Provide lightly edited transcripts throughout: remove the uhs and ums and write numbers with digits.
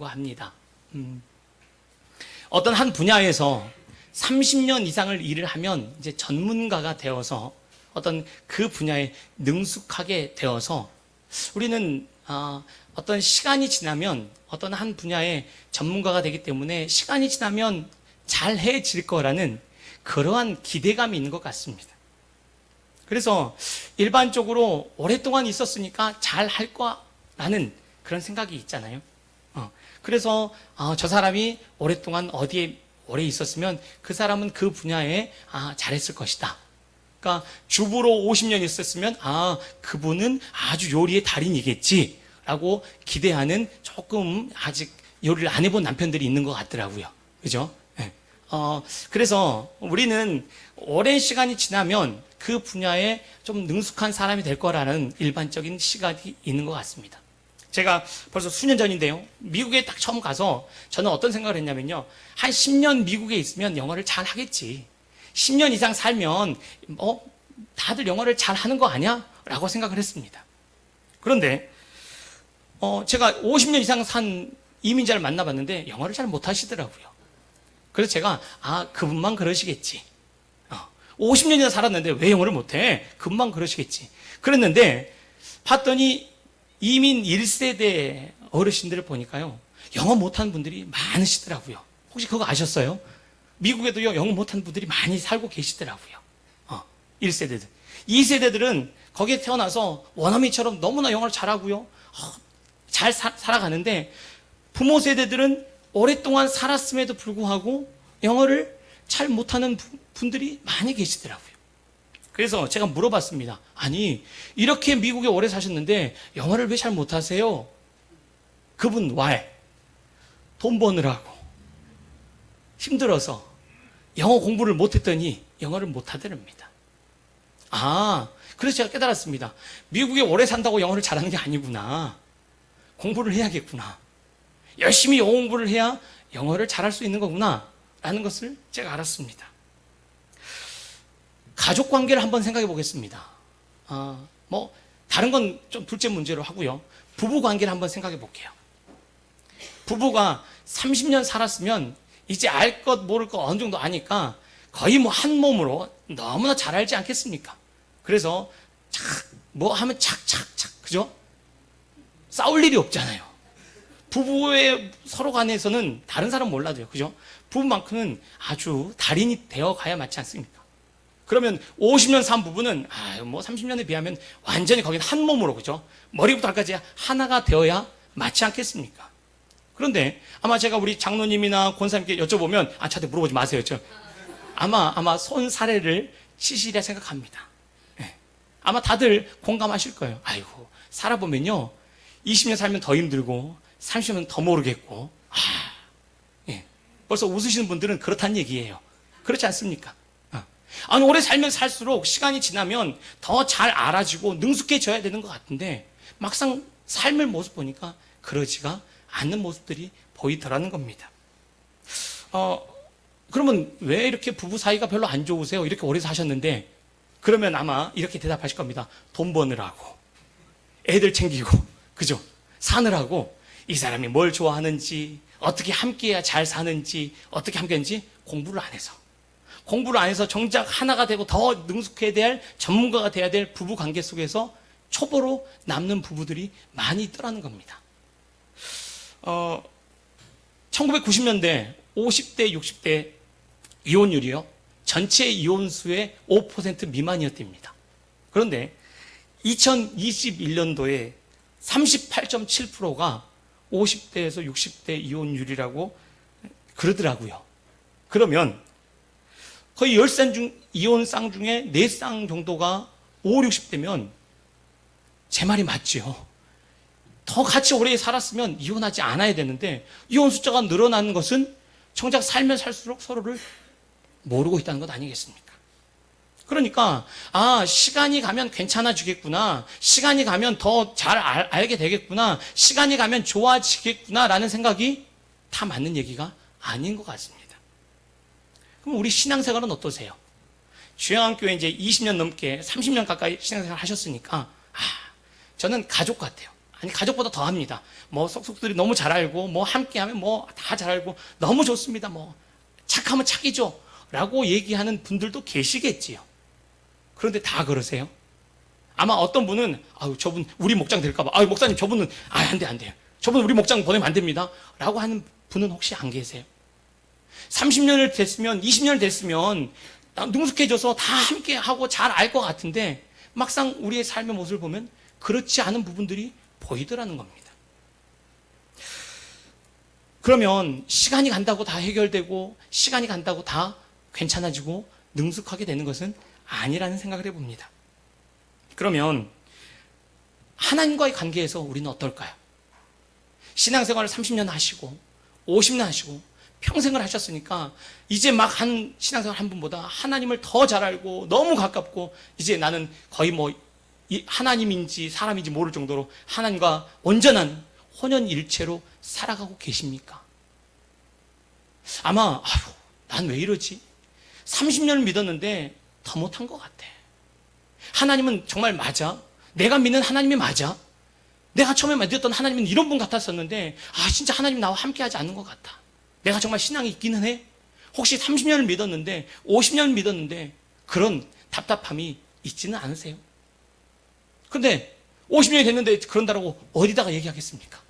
전문가라고 합니다. 어떤 한 분야에서 30년 이상을 일을 하면 이제 전문가가 되어서 어떤 그 분야에 능숙하게 되어서 우리는 어떤 시간이 지나면 어떤 한 분야의 전문가가 되기 때문에 시간이 지나면 잘해질 거라는 그러한 기대감이 있는 것 같습니다. 그래서 일반적으로 오랫동안 있었으니까 잘할 거라는 그런 생각이 있잖아요. 그래서 저 사람이 오랫동안 어디에 오래 있었으면 그 사람은 그 분야에 잘했을 것이다. 그러니까 주부로 50년 있었으면 그분은 아주 요리의 달인이겠지 라고 기대하는 조금 아직 요리를 안 해본 남편들이 있는 것 같더라고요. 그죠? 네. 그래서 우리는 오랜 시간이 지나면 그 분야에 좀 능숙한 사람이 될 거라는 일반적인 시각이 있는 것 같습니다. 제가 벌써 수년 전인데요. 미국에 딱 처음 가서 저는 어떤 생각을 했냐면요. 한 10년 미국에 있으면 영어를 잘 하겠지. 10년 이상 살면 다들 영어를 잘 하는 거 아니야? 라고 생각을 했습니다. 그런데 제가 50년 이상 산 이민자를 만나봤는데 영어를 잘 못하시더라고요. 그래서 제가 그분만 그러시겠지. 50년 이상 살았는데 왜 영어를 못해? 그분만 그러시겠지. 그랬는데 봤더니 이민 1세대 어르신들을 보니까요. 영어 못하는 분들이 많으시더라고요. 혹시 그거 아셨어요? 미국에도요, 영어 못하는 분들이 많이 살고 계시더라고요. 1세대들. 2세대들은 거기에 태어나서 원어민처럼 너무나 영어를 잘하고요. 잘 살아가는데 부모 세대들은 오랫동안 살았음에도 불구하고 영어를 잘 못하는 분들이 많이 계시더라고요. 그래서 제가 물어봤습니다. 아니, 이렇게 미국에 오래 사셨는데 영어를 왜 잘 못하세요? 그분 why? 돈 버느라고 힘들어서 영어 공부를 못했더니 영어를 못하더랍니다. 그래서 제가 깨달았습니다. 미국에 오래 산다고 영어를 잘하는 게 아니구나. 공부를 해야겠구나. 열심히 영어 공부를 해야 영어를 잘할 수 있는 거구나 라는 것을 제가 알았습니다. 가족 관계를 한번 생각해 보겠습니다. 다른 건 좀 둘째 문제로 하고요. 부부 관계를 한번 생각해 볼게요. 부부가 30년 살았으면 이제 알 것 모를 것 어느 정도 아니까 거의 한 몸으로 너무나 잘 알지 않겠습니까? 그래서 하면 착착착, 그죠? 싸울 일이 없잖아요. 부부의 서로 간에서는 다른 사람 몰라도요, 그죠? 부부만큼은 아주 달인이 되어 가야 맞지 않습니까? 그러면 50년 산 부부는 30년에 비하면 완전히 거긴 한 몸으로, 그죠? 머리부터 발까지 하나가 되어야 맞지 않겠습니까? 그런데 아마 제가 우리 장로님이나 권사님께 여쭤보면 저한테 물어보지 마세요. 아마 손 사래를 치시리라 생각합니다. 네. 아마 다들 공감하실 거예요. 아이고, 살아보면요 20년 살면 더 힘들고 30년 더 모르겠고 예. 벌써 웃으시는 분들은 그렇다는 얘기예요. 그렇지 않습니까? 아니, 오래 살면 살수록 시간이 지나면 더 잘 알아지고 능숙해져야 되는 것 같은데 막상 삶의 모습 보니까 그러지가 않는 모습들이 보이더라는 겁니다. 그러면 왜 이렇게 부부 사이가 별로 안 좋으세요? 이렇게 오래 사셨는데 그러면 아마 이렇게 대답하실 겁니다. 돈 버느라고, 애들 챙기고, 그죠? 사느라고 이 사람이 뭘 좋아하는지, 어떻게 함께해야 잘 사는지, 어떻게 함께하는지 공부를 안 해서 정작 하나가 되고 더 능숙해야 될 전문가가 돼야 될 부부 관계 속에서 초보로 남는 부부들이 많이 있더라는 겁니다. 1990년대 50대, 60대 이혼율이요. 전체 이혼수의 5% 미만이었답니다. 그런데 2021년도에 38.7%가 50대에서 60대 이혼율이라고 그러더라고요. 그러면 거의 10쌍 이혼 쌍 중에 4쌍 정도가 5, 60대면 제 말이 맞죠. 더 같이 오래 살았으면 이혼하지 않아야 되는데 이혼 숫자가 늘어나는 것은 정작 살면 살수록 서로를 모르고 있다는 것 아니겠습니까? 그러니까 시간이 가면 괜찮아지겠구나, 시간이 가면 더 잘 알게 되겠구나, 시간이 가면 좋아지겠구나 라는 생각이 다 맞는 얘기가 아닌 것 같습니다. 그럼 우리 신앙생활은 어떠세요? 주영안교회 이제 20년 넘게 30년 가까이 신앙생활 하셨으니까 저는 가족 같아요. 아니, 가족보다 더 합니다. 뭐, 속속들이 너무 잘 알고, 뭐, 함께 하면 뭐, 다 잘 알고, 너무 좋습니다. 뭐, 착하면 착이죠. 라고 얘기하는 분들도 계시겠지요. 그런데 다 그러세요? 아마 어떤 분은, 아유, 저분, 우리 목장 될까봐. 아유, 목사님, 저분은, 안 돼, 안 돼요. 저분 우리 목장 보내면 안 됩니다. 라고 하는 분은 혹시 안 계세요? 30년을 됐으면, 20년을 됐으면, 능숙해져서 다 함께 하고 잘 알 것 같은데, 막상 우리의 삶의 모습을 보면, 그렇지 않은 부분들이 보이더라는 겁니다. 그러면, 시간이 간다고 다 해결되고, 시간이 간다고 다 괜찮아지고, 능숙하게 되는 것은 아니라는 생각을 해봅니다. 그러면 하나님과의 관계에서 우리는 어떨까요? 신앙생활을 30년 하시고 50년 하시고 평생을 하셨으니까 이제 막 한 신앙생활 한 분보다 하나님을 더 잘 알고 너무 가깝고 이제 나는 거의 뭐 하나님인지 사람인지 모를 정도로 하나님과 온전한 혼연일체로 살아가고 계십니까? 아마 난 왜 이러지? 30년을 믿었는데 더 못한 것 같아. 하나님은 정말 맞아? 내가 믿는 하나님이 맞아? 내가 처음에 믿었던 하나님은 이런 분 같았었는데 진짜 하나님 나와 함께하지 않는 것 같아. 내가 정말 신앙이 있기는 해? 혹시 30년을 믿었는데 50년을 믿었는데 그런 답답함이 있지는 않으세요? 근데 50년이 됐는데 그런다라고 어디다가 얘기하겠습니까?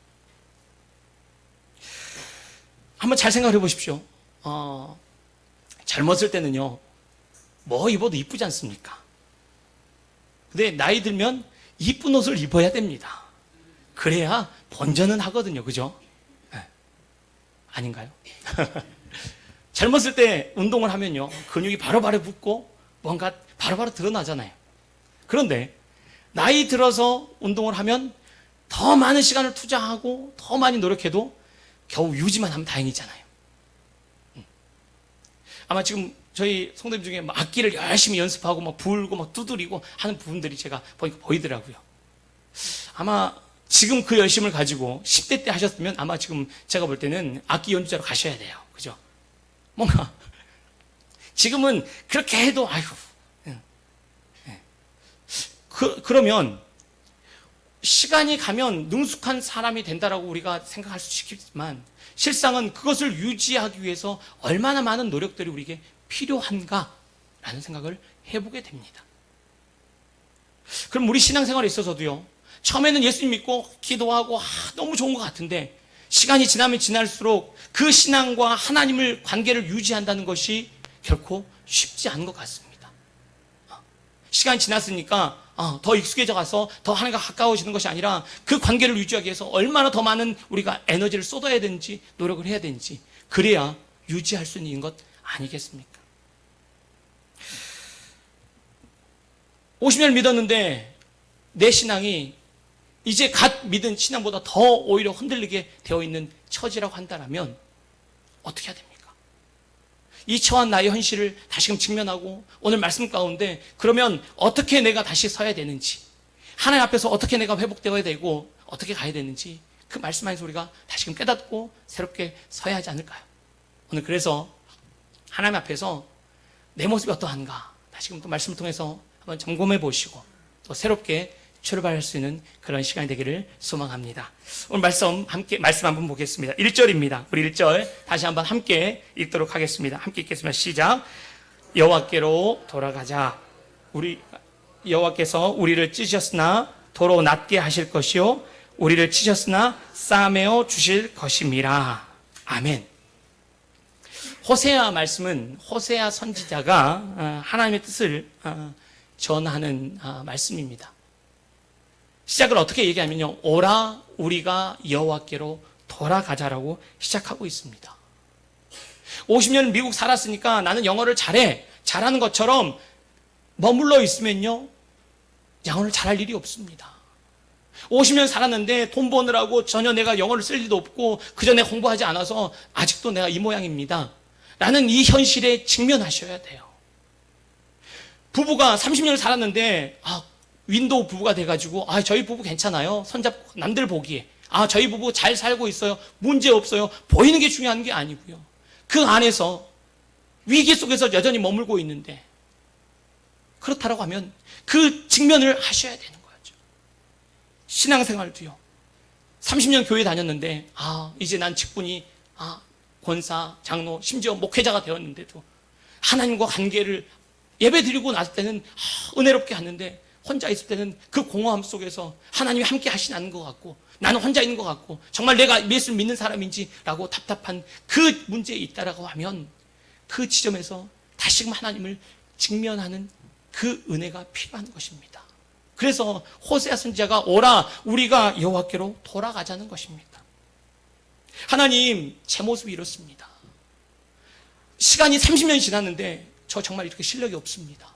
한번 잘 생각해 보십시오. 젊었을 때는요, 뭐 입어도 이쁘지 않습니까? 근데 나이 들면 이쁜 옷을 입어야 됩니다. 그래야 본전은 하거든요. 그죠? 네. 아닌가요? 젊었을 때 운동을 하면요, 근육이 바로바로 붙고 뭔가 바로바로 드러나잖아요. 그런데 나이 들어서 운동을 하면 더 많은 시간을 투자하고 더 많이 노력해도 겨우 유지만 하면 다행이잖아요. 아마 지금 저희 성도님 중에 막 악기를 열심히 연습하고 막 불고 막 두드리고 하는 부분들이 제가 보니까 보이더라고요. 아마 지금 그 열심을 가지고 10대 때 하셨으면 아마 지금 제가 볼 때는 악기 연주자로 가셔야 돼요. 그죠? 뭔가 지금은 그렇게 해도 그러면 시간이 가면 능숙한 사람이 된다라고 우리가 생각할 수 있겠지만 실상은 그것을 유지하기 위해서 얼마나 많은 노력들이 우리에게 필요한가라는 생각을 해보게 됩니다. 그럼 우리 신앙생활에 있어서도요, 처음에는 예수님 믿고 기도하고 너무 좋은 것 같은데 시간이 지나면 지날수록 그 신앙과 하나님을 관계를 유지한다는 것이 결코 쉽지 않은 것 같습니다. 시간이 지났으니까 더 익숙해져 가서 더 하나님과 가까워지는 것이 아니라 그 관계를 유지하기 위해서 얼마나 더 많은 우리가 에너지를 쏟아야 되는지 노력을 해야 되는지 그래야 유지할 수 있는 것 아니겠습니까? 50년을 믿었는데 내 신앙이 이제 갓 믿은 신앙보다 더 오히려 흔들리게 되어 있는 처지라고 한다면 어떻게 해야 됩니까? 이 처한 나의 현실을 다시금 직면하고 오늘 말씀 가운데 그러면 어떻게 내가 다시 서야 되는지, 하나님 앞에서 어떻게 내가 회복되어야 되고 어떻게 가야 되는지 그 말씀 안에서 우리가 다시금 깨닫고 새롭게 서야 하지 않을까요? 오늘 그래서 하나님 앞에서 내 모습이 어떠한가 다시금 또 말씀을 통해서 한번 점검해 보시고 또 새롭게 출발할 수 있는 그런 시간이 되기를 소망합니다. 오늘 말씀 한번 보겠습니다. 1절입니다. 우리 1절 다시 한번 함께 읽도록 하겠습니다. 함께 읽겠습니다. 시작. 여호와께로 돌아가자. 여호와께서 우리를 찢으셨으나 도로 낫게 하실 것이요 우리를 치셨으나 싸매어 주실 것임이라. 아멘. 호세아 말씀은 호세아 선지자가 하나님의 뜻을 전하는 말씀입니다. 시작을 어떻게 얘기하면요, 오라 우리가 여호와께로 돌아가자라고 시작하고 있습니다. 50년 미국 살았으니까 나는 영어를 잘하는 것처럼 머물러 있으면요 영어를 잘할 일이 없습니다. 50년 살았는데 돈 버느라고 전혀 내가 영어를 쓸 일도 없고 그저 내가 공부하지 않아서 아직도 내가 이 모양입니다 라는 이 현실에 직면하셔야 돼요. 부부가 30년을 살았는데 윈도우 부부가 돼가지고 저희 부부 괜찮아요, 손잡고 남들 보기에 저희 부부 잘 살고 있어요, 문제 없어요, 보이는 게 중요한 게 아니고요, 그 안에서 위기 속에서 여전히 머물고 있는데 그렇다라고 하면 그 직면을 하셔야 되는 거죠. 신앙생활도요, 30년 교회 다녔는데 이제 난 직분이 권사, 장로, 심지어 목회자가 되었는데도 하나님과 관계를 예배드리고 났을 때는 은혜롭게 하는데 혼자 있을 때는 그 공허함 속에서 하나님이 함께 하시지 않는 것 같고 나는 혼자 있는 것 같고 정말 내가 예수를 믿는 사람인지라고 답답한 그 문제에 있다라고 하면 그 지점에서 다시금 하나님을 직면하는 그 은혜가 필요한 것입니다. 그래서 호세아 선지자가 오라 우리가 여호와께로 돌아가자는 것입니다. 하나님 제 모습이 이렇습니다. 시간이 30년이 지났는데 저 정말 이렇게 실력이 없습니다.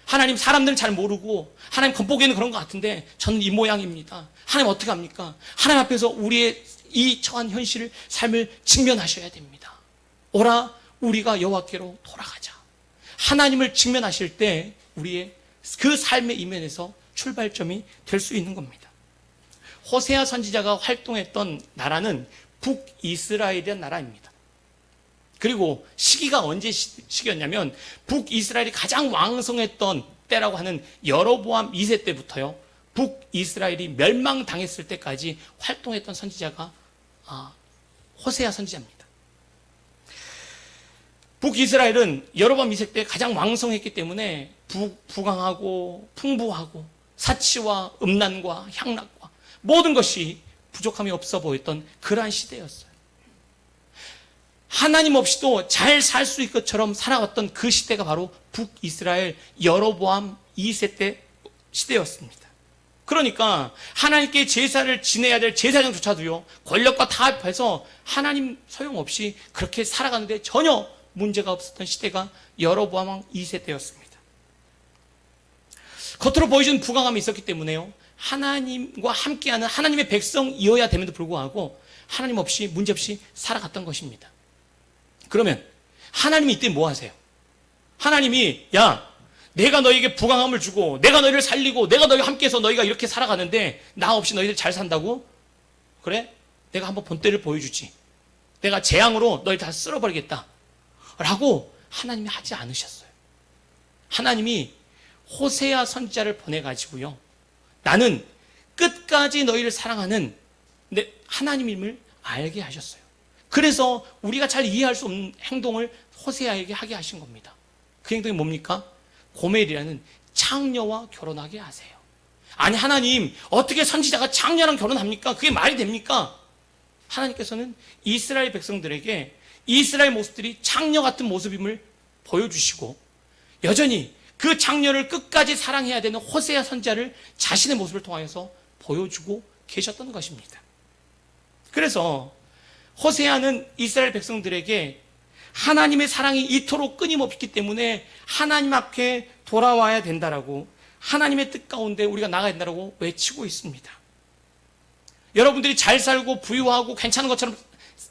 하나님 사람들은 잘 모르고 하나님 겉보기에는 그런 것 같은데 저는 이 모양입니다. 하나님 어떻게 합니까? 하나님 앞에서 우리의 이 처한 현실을 삶을 직면하셔야 됩니다. 오라 우리가 여호와께로 돌아가자. 하나님을 직면하실 때 우리의 그 삶의 이면에서 출발점이 될 수 있는 겁니다. 호세아 선지자가 활동했던 나라는 북이스라엘이라는 나라입니다. 그리고 시기가 언제 시기였냐면 북이스라엘이 가장 왕성했던 때라고 하는 여로보암 2세 때부터요. 북이스라엘이 멸망당했을 때까지 활동했던 선지자가 호세아 선지자입니다. 북이스라엘은 여로보암 2세 때 가장 왕성했기 때문에 부강하고 풍부하고 사치와 음란과 향락과 모든 것이 부족함이 없어 보였던 그러한 시대였어요. 하나님 없이도 잘 살 수 있을 것처럼 살아왔던 그 시대가 바로 북이스라엘 여로보암 2세 때 시대였습니다. 그러니까 하나님께 제사를 지내야 될 제사장조차도요 권력과 다 합해서 하나님 소용없이 그렇게 살아가는데 전혀 문제가 없었던 시대가 여로보암 2세 때였습니다. 겉으로 보여주는 부강함이 있었기 때문에요 하나님과 함께하는 하나님의 백성이어야 됨에도 불구하고 하나님 없이 문제없이 살아갔던 것입니다. 그러면 하나님이 이때 뭐 하세요? 하나님이 내가 너에게 부강함을 주고 내가 너희를 살리고 내가 너희와 함께해서 너희가 이렇게 살아가는데 나 없이 너희들 잘 산다고? 그래? 내가 한번 본때를 보여주지. 내가 재앙으로 너희 다 쓸어버리겠다 라고 하나님이 하지 않으셨어요. 하나님이 호세아 선지자를 보내가지고요 나는 끝까지 너희를 사랑하는 내 하나님임을 알게 하셨어요. 그래서 우리가 잘 이해할 수 없는 행동을 호세아에게 하게 하신 겁니다. 그 행동이 뭡니까? 고멜이라는 창녀와 결혼하게 하세요. 아니 하나님 어떻게 선지자가 창녀랑 결혼합니까? 그게 말이 됩니까? 하나님께서는 이스라엘 백성들에게 이스라엘 모습들이 창녀 같은 모습임을 보여주시고 여전히 그 창녀를 끝까지 사랑해야 되는 호세아 선지자를 자신의 모습을 통하여서 보여주고 계셨던 것입니다. 그래서 호세아는 이스라엘 백성들에게 하나님의 사랑이 이토록 끊임없기 때문에 하나님 앞에 돌아와야 된다라고 하나님의 뜻 가운데 우리가 나가야 된다라고 외치고 있습니다. 여러분들이 잘 살고 부유하고 괜찮은 것처럼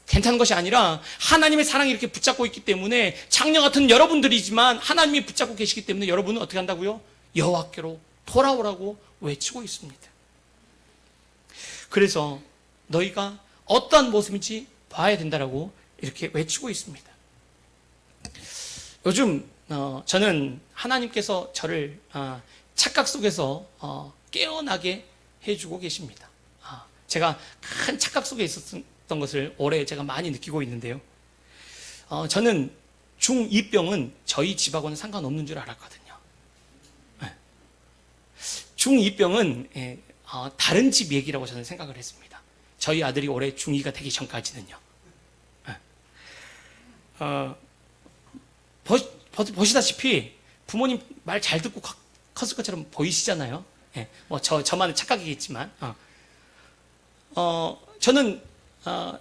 괜찮은 것이 아니라 하나님의 사랑이 이렇게 붙잡고 있기 때문에 창녀 같은 여러분들이지만 하나님이 붙잡고 계시기 때문에 여러분은 어떻게 한다고요? 여호와께로 돌아오라고 외치고 있습니다. 그래서 너희가 어떠한 모습인지 봐야 된다라고 이렇게 외치고 있습니다. 요즘 저는 하나님께서 저를 착각 속에서 깨어나게 해주고 계십니다. 제가 큰 착각 속에 있었던 것을 올해 제가 많이 느끼고 있는데요. 저는 중2병은 저희 집하고는 상관없는 줄 알았거든요. 중2병은 다른 집 얘기라고 저는 생각을 했습니다. 저희 아들이 올해 중2가 되기 전까지는요. 보시다시피 부모님 말 잘 듣고 컸을 것처럼 보이시잖아요. 저만의 착각이겠지만. 저는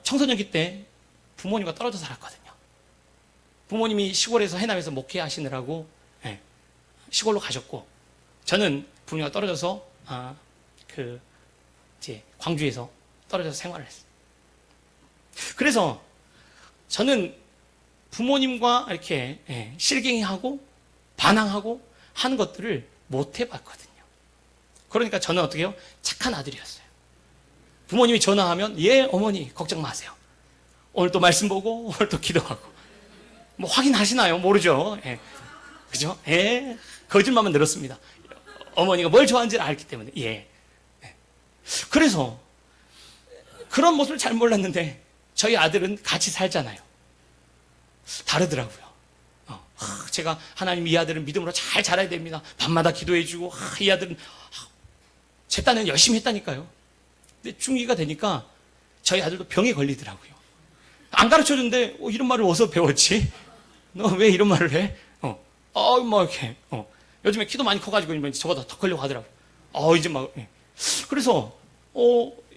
청소년기 때 부모님과 떨어져 살았거든요. 부모님이 시골에서 해남에서 목회하시느라고 시골로 가셨고 저는 부모님과 떨어져서 이제 광주에서 떨어져서 생활을 했어요. 그래서 저는 부모님과 이렇게 실갱이하고 반항하고 하는 것들을 못 해봤거든요. 그러니까 저는 어떻게 해요? 착한 아들이었어요. 부모님이 전화하면 어머니 걱정 마세요. 오늘 또 말씀 보고 오늘 또 기도하고 뭐 확인하시나요? 모르죠. 그죠? 거짓말만 늘었습니다. 어머니가 뭘 좋아하는지를 알기 때문에 그래서 그런 모습을 잘 몰랐는데 저희 아들은 같이 살잖아요. 다르더라고요. 제가 하나님 이 아들은 믿음으로 잘 자라야 됩니다. 밤마다 기도해주고 이 아들은 제 딴에는 열심히 했다니까요. 근데 중2가 되니까 저희 아들도 병에 걸리더라고요. 안 가르쳐줬는데 이런 말을 어디서 배웠지? 너 왜 이런 말을 해? 뭐 이렇게 요즘에 키도 많이 커가지고 저보다 더 크려고 하더라고. 이제 막 그래서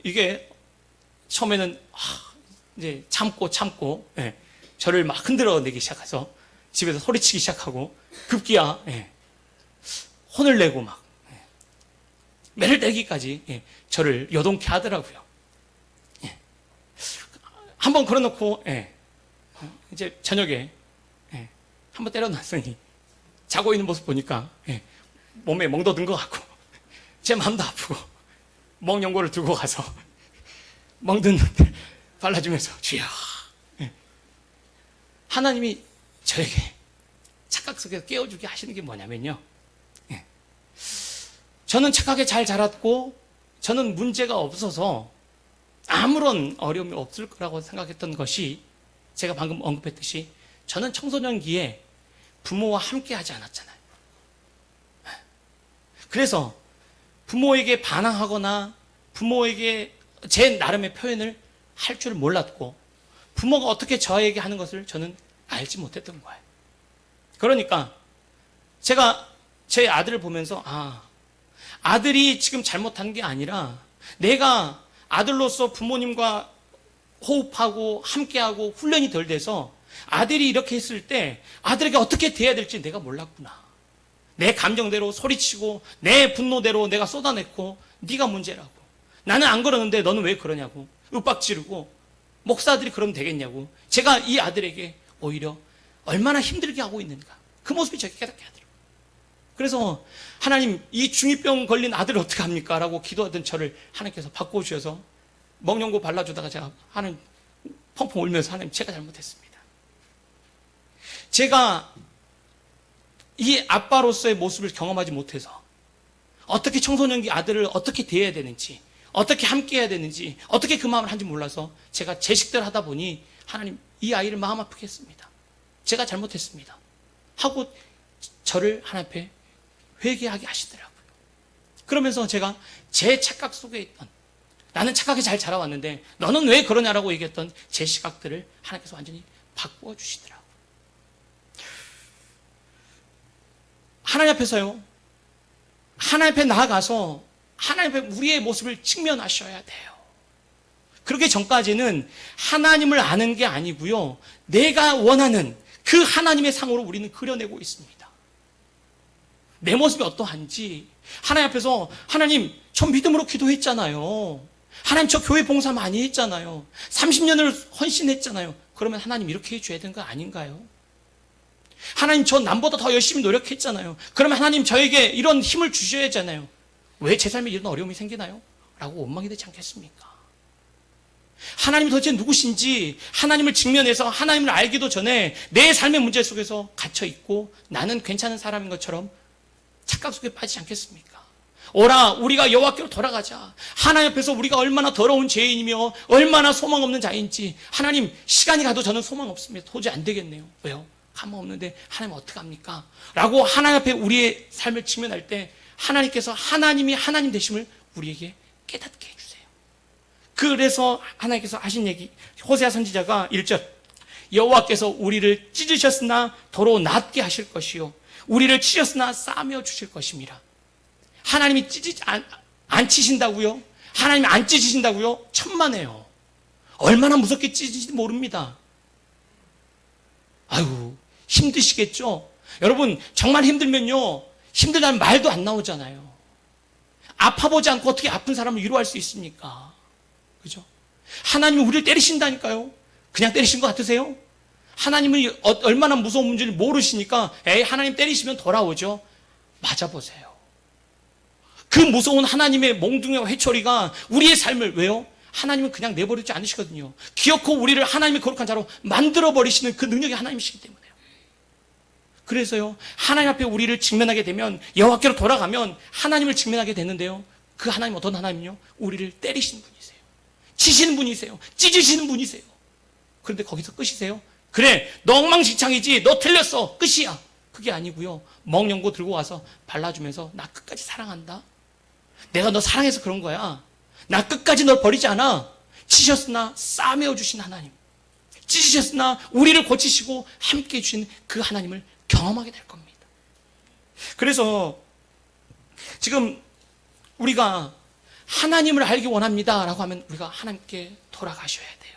이게 처음에는 이제 참고 저를 막 흔들어내기 시작해서 집에서 소리치기 시작하고 급기야 혼을 내고 막 매를 때리기까지 저를 요동케 하더라고요. 한번 걸어놓고 이제 저녁에 한번 때려놨으니 자고 있는 모습 보니까 몸에 멍도 든 것 같고 제 마음도 아프고 멍 연고를 들고 가서 멍든 눈을 발라주면서 주여. 하나님이 저에게 착각 속에서 깨워주게 하시는 게 뭐냐면요, 저는 착하게 잘 자랐고 저는 문제가 없어서 아무런 어려움이 없을 거라고 생각했던 것이, 제가 방금 언급했듯이 저는 청소년기에 부모와 함께 하지 않았잖아요. 그래서 부모에게 반항하거나 부모에게 제 나름의 표현을 할 줄 몰랐고 부모가 어떻게 저에게 하는 것을 저는 알지 못했던 거예요. 그러니까 제가 제 아들을 보면서 아들이 지금 잘못한 게 아니라 내가 아들로서 부모님과 호흡하고 함께하고 훈련이 덜 돼서 아들이 이렇게 했을 때 아들에게 어떻게 대해야 될지 내가 몰랐구나. 내 감정대로 소리치고 내 분노대로 내가 쏟아냈고 네가 문제라고. 나는 안 그러는데 너는 왜 그러냐고 윽박지르고 목사들이 그러면 되겠냐고 제가 이 아들에게 오히려 얼마나 힘들게 하고 있는가, 그 모습이 저에게 깨닫게 하더라고요. 그래서 하나님, 이 중2병 걸린 아들을 어떻게 합니까? 라고 기도하던 저를 하나님께서 바꿔주셔서 멍연고 발라주다가 제가 하나님 펑펑 울면서 하나님 제가 잘못했습니다. 제가 이 아빠로서의 모습을 경험하지 못해서 어떻게 청소년기 아들을 어떻게 대해야 되는지, 어떻게 함께 해야 되는지, 어떻게 그 마음을 한지 몰라서 제가 제 식대로 하다 보니 하나님 이 아이를 마음 아프게 했습니다. 제가 잘못했습니다 하고 저를 하나님 앞에 회개하게 하시더라고요. 그러면서 제가 제 착각 속에 있던, 나는 착하게 잘 자라왔는데 너는 왜 그러냐라고 얘기했던 제 시각들을 하나님께서 완전히 바꾸어 주시더라고요. 하나님 앞에서요, 하나님 앞에 나아가서 하나님 앞에 우리의 모습을 직면하셔야 돼요. 그렇게 전까지는 하나님을 아는 게 아니고요, 내가 원하는 그 하나님의 상으로 우리는 그려내고 있습니다. 내 모습이 어떠한지 하나님 앞에서, 하나님 저 믿음으로 기도했잖아요, 하나님 저 교회 봉사 많이 했잖아요, 30년을 헌신했잖아요. 그러면 하나님 이렇게 해줘야 되는 거 아닌가요? 하나님 저 남보다 더 열심히 노력했잖아요. 그러면 하나님 저에게 이런 힘을 주셔야 하잖아요. 왜 제 삶에 이런 어려움이 생기나요? 라고 원망이 되지 않겠습니까? 하나님이 도대체 누구신지 하나님을 직면해서 하나님을 알기도 전에 내 삶의 문제 속에서 갇혀있고 나는 괜찮은 사람인 것처럼 착각 속에 빠지지 않겠습니까? 오라 우리가 여호와께로 돌아가자. 하나님 앞에서 우리가 얼마나 더러운 죄인이며 얼마나 소망 없는 자인지, 하나님 시간이 가도 저는 소망 없습니다. 도저히 안 되겠네요. 왜요? 가망 없는데 하나님 어떡합니까? 라고 하나님 앞에 우리의 삶을 직면할 때 하나님께서 하나님이 하나님 되심을 우리에게 깨닫게 해주세요. 그래서 하나님께서 하신 얘기, 호세아 선지자가 1절, 여호와께서 우리를 찢으셨으나 도로 낫게 하실 것이요 우리를 치셨으나 싸매어 주실 것입니다. 하나님이 안 치신다고요? 하나님이 안 찢으신다고요? 천만에요. 얼마나 무섭게 찢으실지 모릅니다. 아유, 힘드시겠죠? 여러분 정말 힘들면요, 힘들다는 말도 안 나오잖아요. 아파보지 않고 어떻게 아픈 사람을 위로할 수 있습니까? 그죠? 하나님이 우리를 때리신다니까요. 그냥 때리신 것 같으세요? 하나님이 얼마나 무서운 문제를 모르시니까 하나님 때리시면 돌아오죠. 맞아보세요. 그 무서운 하나님의 몽둥이와 회초리가 우리의 삶을, 왜요? 하나님은 그냥 내버리지 않으시거든요. 기어코 우리를 하나님의 거룩한 자로 만들어버리시는 그 능력이 하나님이시기 때문에요. 그래서요, 하나님 앞에 우리를 직면하게 되면, 여호와께로 돌아가면 하나님을 직면하게 되는데요, 그 하나님 어떤 하나님이요? 우리를 때리시는 분이세요. 치시는 분이세요. 찢으시는 분이세요. 그런데 거기서 끝이세요? 그래, 너 엉망진창이지. 너 틀렸어. 끝이야. 그게 아니고요. 멍연고 들고 와서 발라주면서 나 끝까지 사랑한다. 내가 너 사랑해서 그런 거야. 나 끝까지 널 버리지 않아. 치셨으나 싸매어 주신 하나님, 찢으셨으나 우리를 고치시고 함께 해주신 그 하나님을 경험하게 될 겁니다. 그래서 지금 우리가 하나님을 알기 원합니다 라고 하면 우리가 하나님께 돌아가셔야 돼요.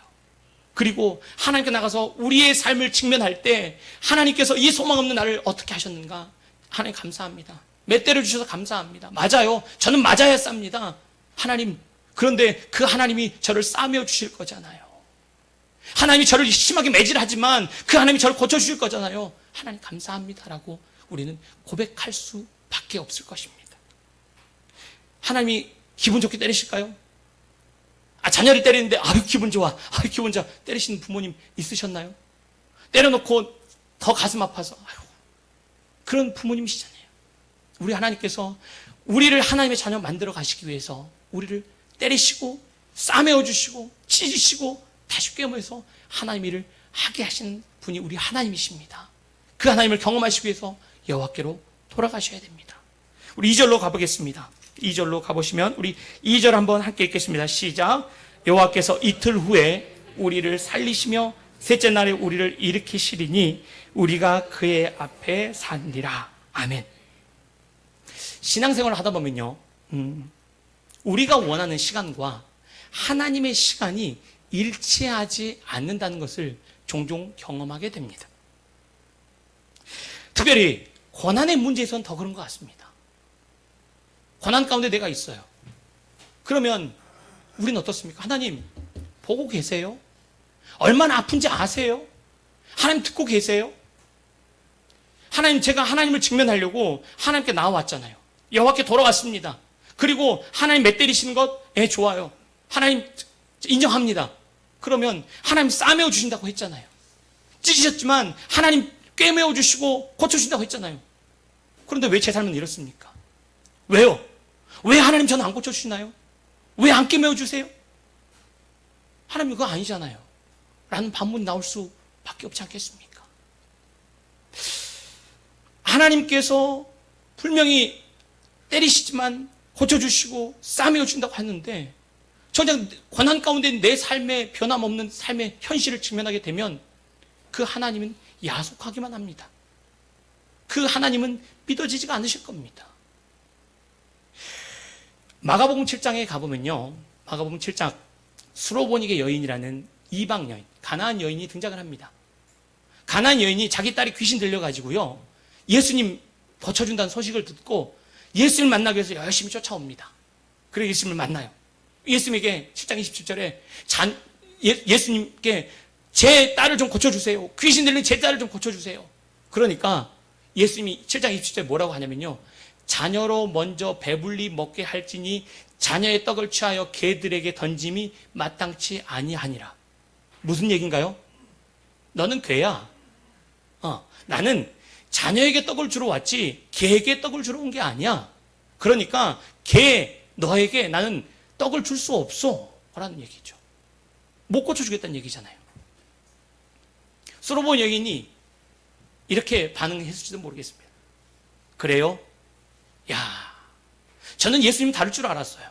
그리고 하나님께 나가서 우리의 삶을 직면할 때 하나님께서 이 소망 없는 나를 어떻게 하셨는가, 하나님 감사합니다. 몇 대를 주셔서 감사합니다. 맞아요. 저는 맞아야 쌉니다. 하나님, 그런데 그 하나님이 저를 싸매어 주실 거잖아요. 하나님이 저를 심하게 매질하지만 그 하나님이 저를 고쳐주실 거잖아요. 하나님 감사합니다라고 우리는 고백할 수밖에 없을 것입니다. 하나님이 기분 좋게 때리실까요? 자녀를 때리는데 아유 기분 좋아, 아유 기분 좋아 때리시는 부모님 있으셨나요? 때려놓고 더 가슴 아파서 아유, 그런 부모님이시잖아요. 우리 하나님께서 우리를 하나님의 자녀 만들어 가시기 위해서 우리를 때리시고 싸매어 주시고 찢으시고 다시 꿰매서 하나님 일을 하게 하시는 분이 우리 하나님이십니다. 그 하나님을 경험하시기 위해서 여호와께로 돌아가셔야 됩니다. 우리 2절로 가보겠습니다. 2절로 가보시면 우리 2절 한번 함께 읽겠습니다. 시작. 여호와께서 이틀 후에 우리를 살리시며 셋째 날에 우리를 일으키시리니 우리가 그의 앞에 산니라. 아멘. 신앙생활을 하다 보면요, 우리가 원하는 시간과 하나님의 시간이 일치하지 않는다는 것을 종종 경험하게 됩니다. 특별히 고난의 문제에서는 더 그런 것 같습니다. 고난 가운데 내가 있어요. 그러면 우리는 어떻습니까? 하나님 보고 계세요? 얼마나 아픈지 아세요? 하나님 듣고 계세요? 하나님, 제가 하나님을 직면하려고 하나님께 나와왔잖아요. 여호와께 돌아왔습니다. 그리고 하나님 몇 때리시는 것? 예, 좋아요. 하나님 인정합니다. 그러면 하나님 싸매어 주신다고 했잖아요. 찢으셨지만 하나님 꿰매어 주시고 고쳐주신다고 했잖아요. 그런데 왜 제 삶은 이렇습니까? 왜요? 왜 하나님 저는 안 고쳐주시나요? 왜 안 꿰매어 주세요? 하나님 그거 아니잖아요 라는 반문이 나올 수밖에 없지 않겠습니까? 하나님께서 분명히 때리시지만 고쳐주시고 싸매어 준다고 하는데 정작 고난 가운데 내 삶의 변함없는 삶의 현실을 직면하게 되면 그 하나님은 야속하기만 합니다. 그 하나님은 믿어지지가 않으실 겁니다. 마가복음 7장에 가보면요, 마가복음 7장 수로보니게 여인이라는 이방 여인, 가나안 여인이 등장을 합니다. 가나안 여인이 자기 딸이 귀신 들려가지고요, 예수님 고쳐준다는 소식을 듣고 예수님을 만나기 위해서 열심히 쫓아옵니다. 그리고 예수님을 만나요. 예수님에게 7장 27절에 예수님께 제 딸을 좀 고쳐주세요. 귀신 들린 제 딸을 좀 고쳐주세요. 그러니까 예수님이 7장 27절에 뭐라고 하냐면요, 자녀로 먼저 배불리 먹게 할지니 자녀의 떡을 취하여 개들에게 던짐이 마땅치 아니하니라. 무슨 얘기인가요? 너는 괴야. 나는 자녀에게 떡을 주러 왔지 개에게 떡을 주러 온 게 아니야. 그러니까 개 너에게 나는 떡을 줄 수 없어 라는 얘기죠. 못 고쳐주겠다는 얘기잖아요. 솔로몬 여인이 이렇게 반응했을지도 모르겠습니다. 그래요? 야, 저는 예수님 다를 줄 알았어요.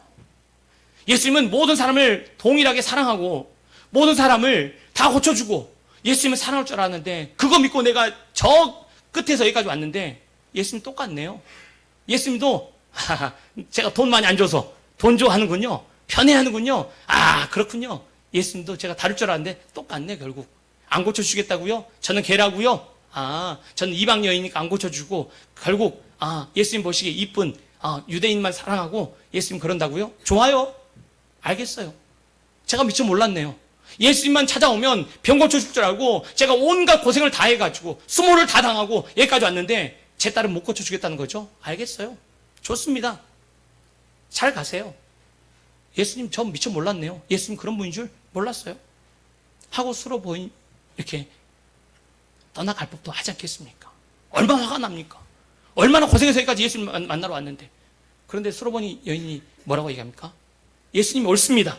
예수님은 모든 사람을 동일하게 사랑하고 모든 사람을 다 고쳐주고 예수님은 사랑할 줄 알았는데 그거 믿고 내가 저 끝에서 여기까지 왔는데 예수님 똑같네요. 예수님도 제가 돈 많이 안 줘서 돈 줘 하는군요. 편애하는군요. 아, 그렇군요. 예수님도 제가 다를 줄 알았는데 똑같네. 결국 안 고쳐주겠다고요? 저는 개라고요? 저는 이방 여인이니까 안 고쳐주고 결국 예수님 보시기에 이쁜 유대인만 사랑하고 예수님 그런다고요? 좋아요. 알겠어요. 제가 미처 몰랐네요. 예수님만 찾아오면 병 고쳐줄 줄 알고 제가 온갖 고생을 다 해가지고 수모를 다 당하고 여기까지 왔는데 제 딸은 못 고쳐주겠다는 거죠? 알겠어요. 좋습니다. 잘 가세요. 예수님 저 미처 몰랐네요. 예수님 그런 분인 줄 몰랐어요. 하고 수로 보인 이렇게 떠나갈 법도 하지 않겠습니까? 얼마나 화가 납니까? 얼마나 고생해서 여기까지 예수님 만나러 왔는데. 그런데 수로보니 여인이 뭐라고 얘기합니까? 예수님이 옳습니다.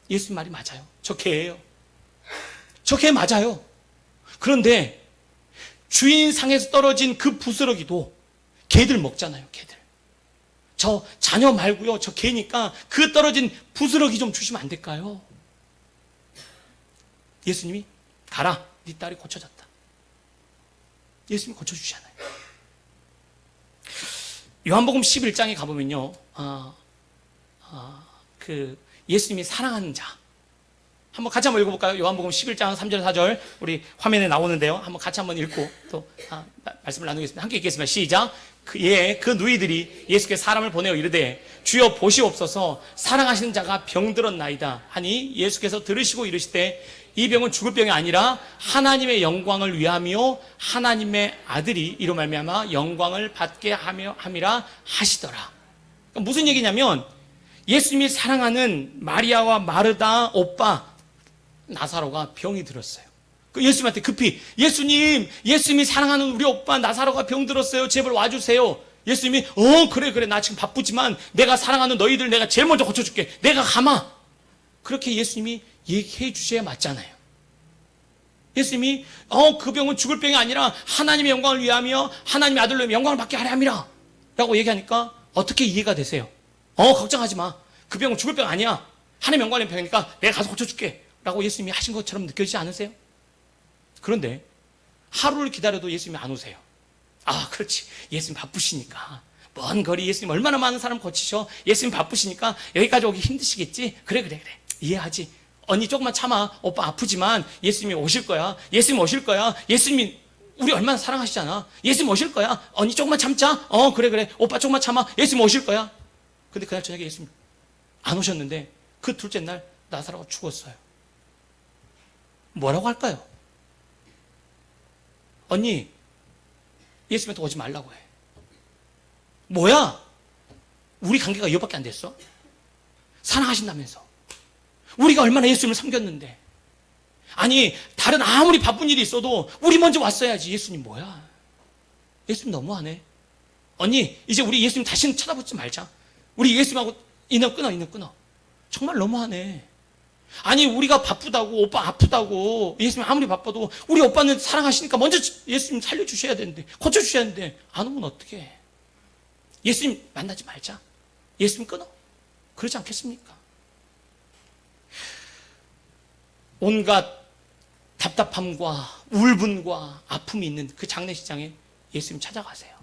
예수님 말이 맞아요. 저 개예요. 저 개 맞아요. 그런데 주인 상에서 떨어진 그 부스러기도 개들 먹잖아요. 개들. 저 자녀 말고요. 저 개니까 그 떨어진 부스러기 좀 주시면 안 될까요? 예수님이 가라. 네 딸이 고쳐졌다. 예수님이 고쳐주시잖아요. 요한복음 11장에 가보면요. 예수님이 사랑하는 자. 한번 같이 한번 읽어볼까요? 요한복음 11장 3절 4절 우리 화면에 나오는데요. 한번 같이 한번 읽고 또 말씀을 나누겠습니다. 함께 읽겠습니다. 시작. 그 누이들이 예수께 사람을 보내어 이르되 주여 보시옵소서 사랑하시는 자가 병들었나이다 하니 예수께서 들으시고 이르시되 이 병은 죽을 병이 아니라 하나님의 영광을 위하며 하나님의 아들이 이로 말미암아 영광을 받게 함이라 하시더라. 그러니까 무슨 얘기냐면 예수님이 사랑하는 마리아와 마르다 오빠 나사로가 병이 들었어요. 그 예수님한테 급히 예수님이 사랑하는 우리 오빠 나사로가 병 들었어요. 제발 와주세요. 예수님이 그래 나 지금 바쁘지만 내가 사랑하는 너희들 내가 제일 먼저 고쳐줄게. 내가 가마. 그렇게 예수님이 얘기해 주셔야 맞잖아요. 예수님이 그 병은 죽을 병이 아니라 하나님의 영광을 위하며 하나님의 아들로 영광을 받게 하려 함이라 라고 얘기하니까 어떻게 이해가 되세요? 걱정하지 마. 그 병은 죽을 병 아니야. 하나님의 영광의 병이니까 내가 가서 고쳐줄게 라고 예수님이 하신 것처럼 느껴지지 않으세요? 그런데 하루를 기다려도 예수님이 안 오세요. 그렇지. 예수님 바쁘시니까. 먼 거리 예수님 얼마나 많은 사람 고치셔. 예수님 바쁘시니까 여기까지 오기 힘드시겠지. 그래. 이해하지. 언니 조금만 참아. 오빠 아프지만 예수님이 오실 거야. 예수님 오실 거야. 예수님이 우리 얼마나 사랑하시잖아. 예수님 오실 거야. 언니 조금만 참자. 그래. 오빠 조금만 참아. 예수님 오실 거야. 근데 그날 저녁에 예수님 안 오셨는데 그 둘째 날 나사로가 죽었어요. 뭐라고 할까요? 언니 예수님한테 오지 말라고 해. 뭐야? 우리 관계가 이거밖에 안 됐어? 사랑하신다면서. 우리가 얼마나 예수님을 섬겼는데. 아니 다른 아무리 바쁜 일이 있어도 우리 먼저 왔어야지. 예수님 뭐야? 예수님 너무하네. 언니 이제 우리 예수님 다시는 쳐다보지 말자. 우리 예수님하고 인연 끊어. 정말 너무하네. 아니 우리가 바쁘다고 오빠 아프다고 예수님 아무리 바빠도 우리 오빠는 사랑하시니까 먼저 예수님 살려주셔야 되는데 고쳐주셔야 되는데 안 오면 어떡해. 예수님 만나지 말자. 예수님 끊어. 그러지 않겠습니까? 온갖 답답함과 울분과 아픔이 있는 그 장례식장에 예수님 찾아가세요.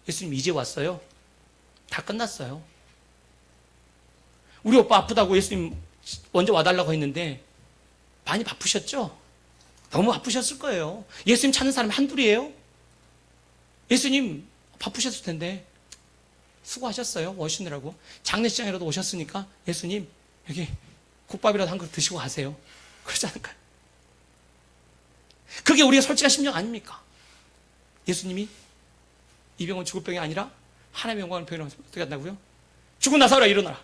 예수님 이제 왔어요. 다 끝났어요. 우리 오빠 아프다고 예수님 먼저 와달라고 했는데 많이 바쁘셨죠? 너무 바쁘셨을 거예요. 예수님 찾는 사람이 한둘이에요? 예수님 바쁘셨을 텐데 수고하셨어요. 오시느라고. 장례식장이라도 오셨으니까 예수님 여기 국밥이라도 한 그릇 드시고 가세요. 그러지 않을까요? 그게 우리가 솔직한 심정 아닙니까? 예수님이 이 병은 죽을 병이 아니라 하나님의 영광을 병이라고 어떻게 한다고요? 죽은 나사로야 일어나라.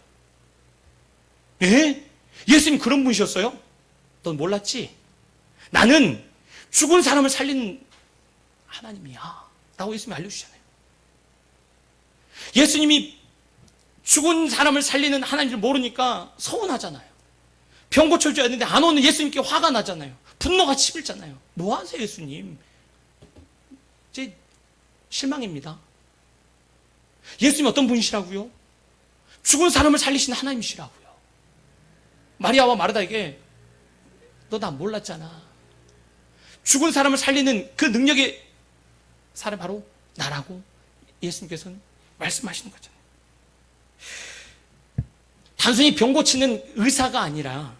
예수님 그런 분이셨어요? 넌 몰랐지? 나는 죽은 사람을 살리는 하나님이야 라고 예수님이 알려주잖아요. 예수님이 죽은 사람을 살리는 하나님을 모르니까 서운하잖아요. 병 고쳐줘야 되는데 안 오는 예수님께 화가 나잖아요. 분노가 치밀잖아요. 뭐 하세요 예수님? 이제 실망입니다. 예수님이 어떤 분이시라고요? 죽은 사람을 살리시는 하나님이시라고요. 마리아와 마르다에게 너 나 몰랐잖아. 죽은 사람을 살리는 그 능력의 사람 바로 나라고 예수님께서는 말씀하시는 거잖아요. 단순히 병 고치는 의사가 아니라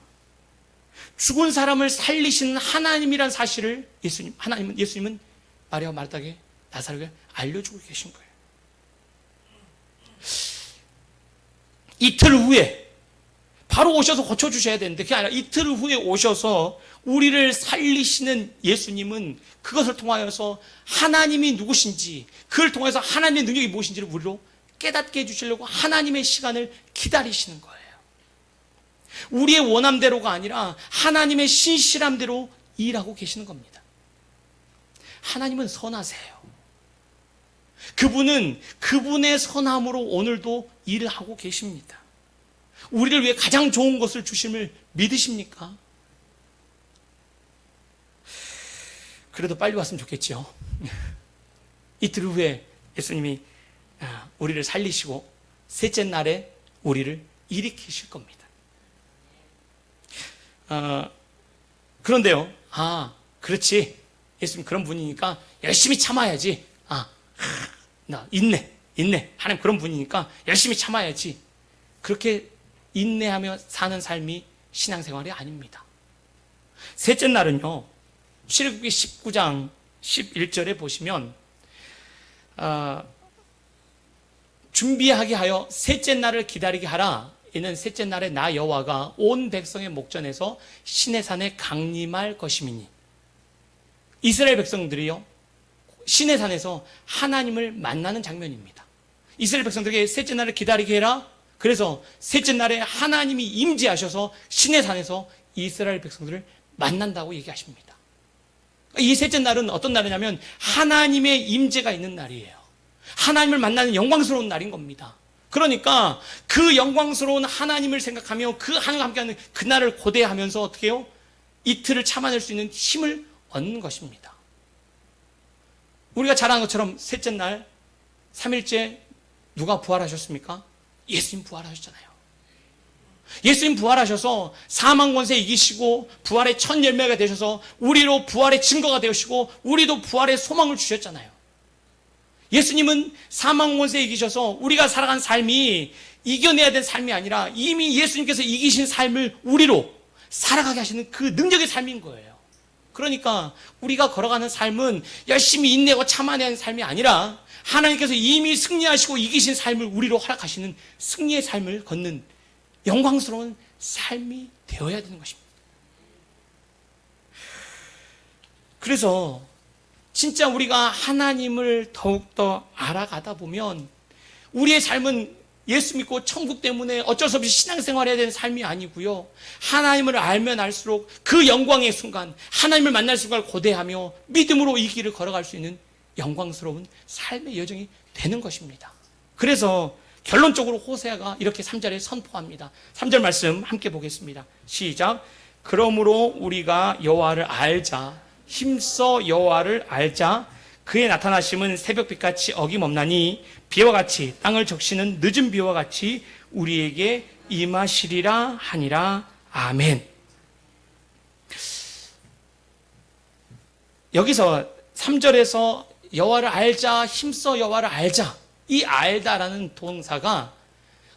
죽은 사람을 살리시는 하나님이란 사실을 예수님은 마리아와 마르다에게 나사로에게 알려주고 계신 거예요. 이틀 후에 바로 오셔서 고쳐주셔야 되는데 그게 아니라 이틀 후에 오셔서 우리를 살리시는 예수님은 그것을 통하여서 하나님이 누구신지 그걸 통해서 하나님의 능력이 무엇인지를 우리로 깨닫게 해주시려고 하나님의 시간을 기다리시는 거예요. 우리의 원함대로가 아니라 하나님의 신실함대로 일하고 계시는 겁니다. 하나님은 선하세요. 그분은 그분의 선함으로 오늘도 일을 하고 계십니다. 우리를 위해 가장 좋은 것을 주심을 믿으십니까? 그래도 빨리 왔으면 좋겠죠. 이틀 후에 예수님이 우리를 살리시고 셋째 날에 우리를 일으키실 겁니다. 그런데요, 그렇지. 예수님 그런 분이니까 열심히 참아야지. 나 인내. 하나님 그런 분이니까 열심히 참아야지. 그렇게 인내하며 사는 삶이 신앙생활이 아닙니다. 셋째 날은요, 출애굽기 19장 11절에 보시면 준비하게 하여 셋째 날을 기다리게 하라. 이는 셋째 날에 나 여호와가 온 백성의 목전에서 시내산에 강림할 것임이니. 이스라엘 백성들이요, 시내산에서 하나님을 만나는 장면입니다. 이스라엘 백성들에게 셋째 날을 기다리게 해라. 그래서 셋째 날에 하나님이 임재하셔서 시내산에서 이스라엘 백성들을 만난다고 얘기하십니다. 이 셋째 날은 어떤 날이냐면 하나님의 임재가 있는 날이에요. 하나님을 만나는 영광스러운 날인 겁니다. 그러니까 그 영광스러운 하나님을 생각하며 그 하나님과 함께하는 그날을 고대하면서 어떻게 해요? 이틀을 참아낼 수 있는 힘을 얻는 것입니다. 우리가 잘 아는 것처럼 셋째 날 3일째 누가 부활하셨습니까? 예수님 부활하셨잖아요. 예수님 부활하셔서 사망 권세 이기시고 부활의 첫 열매가 되셔서 우리로 부활의 증거가 되시고 우리도 부활의 소망을 주셨잖아요. 예수님은 사망 권세 이기셔서 우리가 살아간 삶이 이겨내야 될 삶이 아니라 이미 예수님께서 이기신 삶을 우리로 살아가게 하시는 그 능력의 삶인 거예요. 그러니까 우리가 걸어가는 삶은 열심히 인내하고 참아내야 하는 삶이 아니라 하나님께서 이미 승리하시고 이기신 삶을 우리로 허락하시는 승리의 삶을 걷는 영광스러운 삶이 되어야 되는 것입니다. 그래서 진짜 우리가 하나님을 더욱더 알아가다 보면 우리의 삶은 예수 믿고 천국 때문에 어쩔 수 없이 신앙생활해야 되는 삶이 아니고요. 하나님을 알면 알수록 그 영광의 순간, 하나님을 만날 순간을 고대하며 믿음으로 이 길을 걸어갈 수 있는 영광스러운 삶의 여정이 되는 것입니다. 그래서 결론적으로 호세아가 이렇게 3절에 선포합니다. 3절 말씀 함께 보겠습니다. 시작. 그러므로 우리가 여호와를 알자. 힘써 여호와를 알자. 그의 나타나심은 새벽빛같이 어김없나니 비와 같이 땅을 적시는 늦은 비와 같이 우리에게 임하시리라 하니라. 아멘. 여기서 3절에서 여호와를 알자, 힘써 여호와를 알자, 이 알다라는 동사가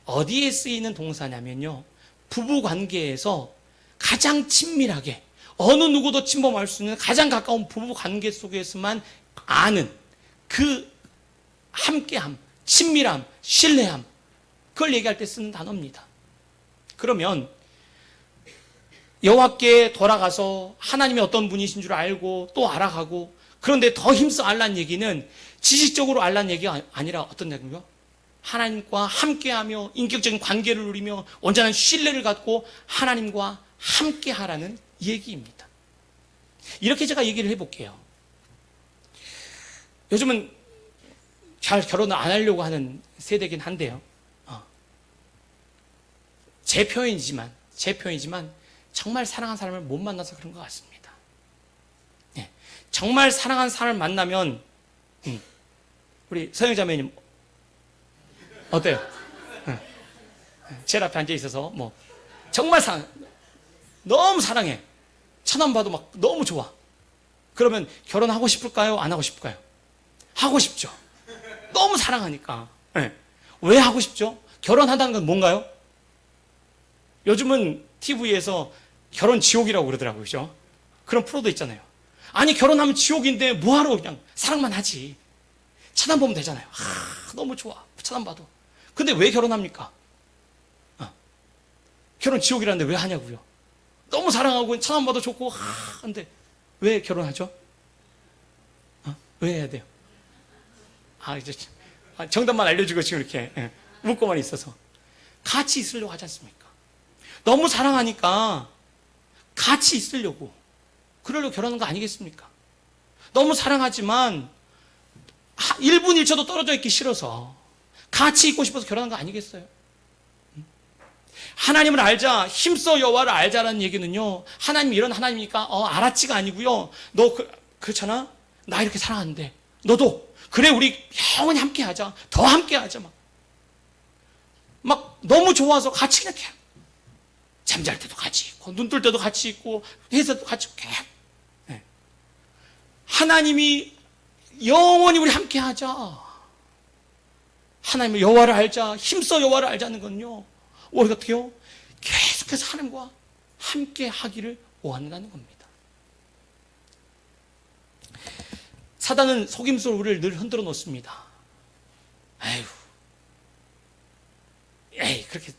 어디에 쓰이는 동사냐면요, 부부관계에서 가장 친밀하게 어느 누구도 침범할 수 있는 가장 가까운 부부관계 속에서만 아는 그 함께함, 친밀함, 신뢰함, 그걸 얘기할 때 쓰는 단어입니다. 그러면 여호와께 돌아가서 하나님이 어떤 분이신 줄 알고 또 알아가고, 그런데 더 힘써 알란 얘기는 지식적으로 알란 얘기가 아니라 어떤 얘기인가요? 하나님과 함께하며 인격적인 관계를 누리며 온전한 신뢰를 갖고 하나님과 함께하라는 얘기입니다. 이렇게 제가 얘기를 해볼게요. 요즘은 잘 결혼을 안 하려고 하는 세대긴 한데요. 제 표현이지만 정말 사랑하는 사람을 못 만나서 그런 것 같습니다. 네. 정말 사랑하는 사람을 만나면 우리 서영자매님 어때요? 제 앞에 앉아 있어서 뭐 정말 너무 사랑해. 쳐다만 봐도 막 너무 좋아. 그러면 결혼하고 싶을까요? 안 하고 싶을까요? 하고 싶죠. 너무 사랑하니까. 네. 왜 하고 싶죠? 결혼한다는 건 뭔가요? 요즘은 TV에서 결혼 지옥이라고 그러더라고요. 그죠? 그런 프로도 있잖아요. 아니, 결혼하면 지옥인데 뭐하러 그냥 사랑만 하지. 쳐다보면 되잖아요. 너무 좋아. 쳐다봐도. 근데 왜 결혼합니까? 결혼 지옥이라는데 왜 하냐고요. 너무 사랑하고 쳐다봐도 좋고 근데 왜 결혼하죠? 왜 해야 돼요? 이제 정답만 알려주고 지금 이렇게 묻고만 있어서 같이 있으려고 하지 않습니까? 너무 사랑하니까 같이 있으려고, 그러려고 결혼한 거 아니겠습니까? 너무 사랑하지만 1분 1초도 떨어져 있기 싫어서 같이 있고 싶어서 결혼한 거 아니겠어요? 하나님을 알자, 힘써 여호와를 알자라는 얘기는요, 하나님 이런 하나님이니까 알았지가 아니고요, 너 그렇잖아, 나 이렇게 사랑하는데 너도 그래, 우리 영원히 함께 하자, 더 함께 하자, 막 너무 좋아서 같이 그냥 잠잘 때도 같이 있고, 눈 뜰 때도 같이 있고, 회사도 같이 있고. 네. 하나님이 영원히 우리 함께 하자, 하나님의 여호와를 알자, 힘써 여호와를 알자는 건요, 우리가 어떻게요? 계속해서 하나님과 함께 하기를 원한다는 겁니다. 사단은 속임수로 우리를 늘 흔들어 놓습니다. 에이, 그렇게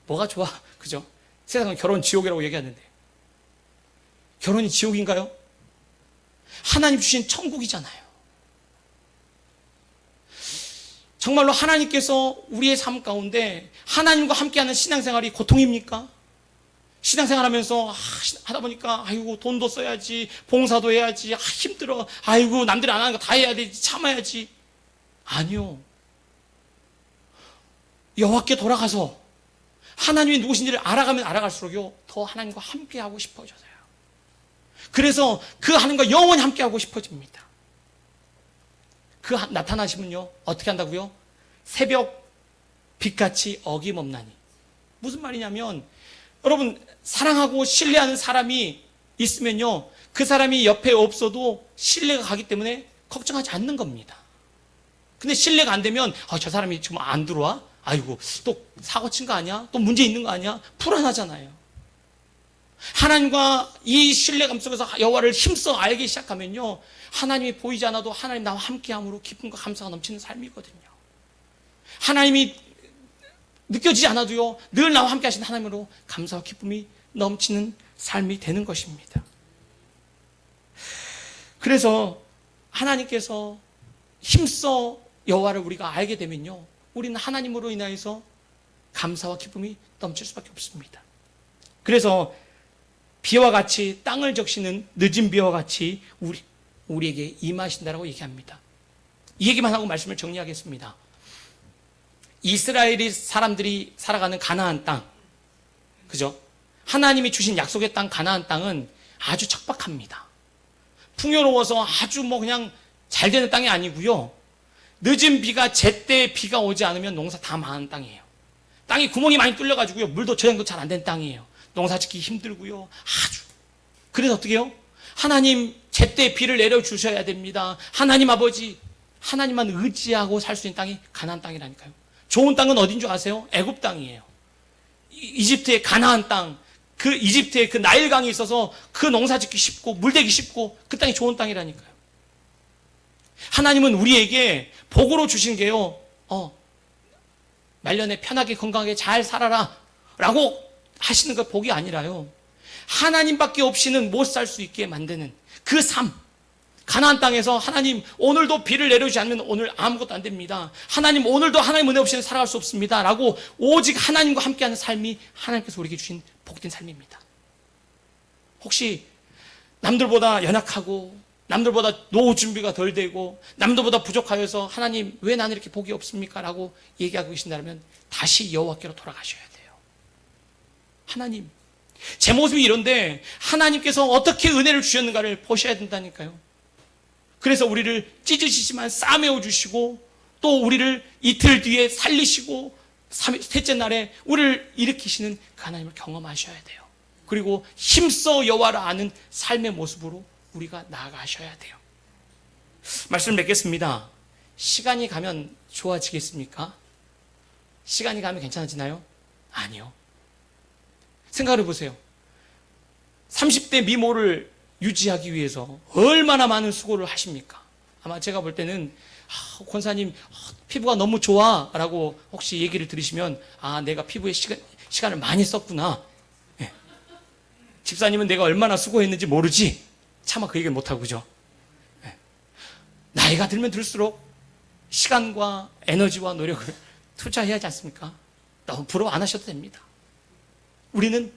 뭐가 좋아, 그죠? 세상은 결혼 지옥이라고 얘기하는데, 결혼이 지옥인가요? 하나님 주신 천국이잖아요. 정말로 하나님께서 우리의 삶 가운데 하나님과 함께하는 신앙생활이 고통입니까? 신앙생활하면서 하다 보니까 아이고 돈도 써야지, 봉사도 해야지, 힘들어, 아이고 남들이 안 하는 거 다 해야 되지, 참아야지. 아니요. 여호와께 돌아가서 하나님이 누구신지를 알아가면 알아갈수록요, 더 하나님과 함께하고 싶어져서요. 그래서 그 하나님과 영원히 함께하고 싶어집니다. 그 나타나시면요, 어떻게 한다고요? 새벽 빛같이 어김없나니. 무슨 말이냐면, 여러분, 사랑하고 신뢰하는 사람이 있으면요, 그 사람이 옆에 없어도 신뢰가 가기 때문에 걱정하지 않는 겁니다. 근데 신뢰가 안 되면, 저 사람이 지금 안 들어와? 아이고, 또 사고 친 거 아니야? 또 문제 있는 거 아니야? 불안하잖아요. 하나님과 이 신뢰감 속에서 여호와를 힘써 알기 시작하면요, 하나님이 보이지 않아도 하나님 나와 함께함으로 기쁨과 감사가 넘치는 삶이거든요. 하나님이 느껴지지 않아도요, 늘 나와 함께 하신 하나님으로 감사와 기쁨이 넘치는 삶이 되는 것입니다. 그래서 하나님께서 힘써 여호와를 우리가 알게 되면요, 우리는 하나님으로 인하여서 감사와 기쁨이 넘칠 수밖에 없습니다. 그래서 비와 같이 땅을 적시는 늦은 비와 같이 우리에게 임하신다라고 얘기합니다. 이 얘기만 하고 말씀을 정리하겠습니다. 이스라엘이 사람들이 살아가는 가나안 땅, 그죠? 하나님이 주신 약속의 땅 가나안 땅은 아주 척박합니다. 풍요로워서 아주 그냥 잘 되는 땅이 아니고요, 늦은 비가 제때 비가 오지 않으면 농사 다 망하는 땅이에요. 땅이 구멍이 많이 뚫려가지고요, 물도 저장도 잘 안 된 땅이에요. 농사 짓기 힘들고요, 아주. 그래서 어떻게 해요? 하나님 제때 비를 내려주셔야 됩니다. 하나님 아버지, 하나님만 의지하고 살 수 있는 땅이 가나안 땅이라니까요. 좋은 땅은 어딘 줄 아세요? 애굽 땅이에요. 이집트의 가나안 땅, 그 이집트에 그 나일강이 있어서 그 농사 짓기 쉽고 물대기 쉽고 그 땅이 좋은 땅이라니까요. 하나님은 우리에게 복으로 주신 게요, 말년에 편하게 건강하게 잘 살아라 라고 하시는 그 복이 아니라요, 하나님밖에 없이는 못 살 수 있게 만드는 그 삶. 가나안 땅에서 하나님 오늘도 비를 내려주지 않으면 오늘 아무것도 안 됩니다. 하나님 오늘도 하나님 은혜 없이는 살아갈 수 없습니다 라고 오직 하나님과 함께하는 삶이 하나님께서 우리에게 주신 복된 삶입니다. 혹시 남들보다 연약하고 남들보다 노후 준비가 덜 되고 남들보다 부족하여서 하나님 왜 나는 이렇게 복이 없습니까? 라고 얘기하고 계신다면 다시 여호와께로 돌아가셔야 돼요. 하나님, 제 모습이 이런데 하나님께서 어떻게 은혜를 주셨는가를 보셔야 된다니까요. 그래서 우리를 찢으시지만 싸매어 주시고 또 우리를 이틀 뒤에 살리시고 셋째 날에 우리를 일으키시는 그 하나님을 경험하셔야 돼요. 그리고 힘써 여호와를 아는 삶의 모습으로 우리가 나아가셔야 돼요. 말씀 맺겠습니다. 시간이 가면 좋아지겠습니까? 시간이 가면 괜찮아지나요? 아니요. 생각을 해보세요. 30대 미모를 유지하기 위해서 얼마나 많은 수고를 하십니까? 아마 제가 볼 때는 권사님 피부가 너무 좋아 라고 혹시 얘기를 들으시면 내가 피부에 시간을 많이 썼구나. 네. 집사님은 내가 얼마나 수고했는지 모르지. 차마 그 얘기를 못하고, 그죠? 네. 나이가 들면 들수록 시간과 에너지와 노력을 투자해야 하지 않습니까? 너무 부러워 안 하셔도 됩니다. 우리는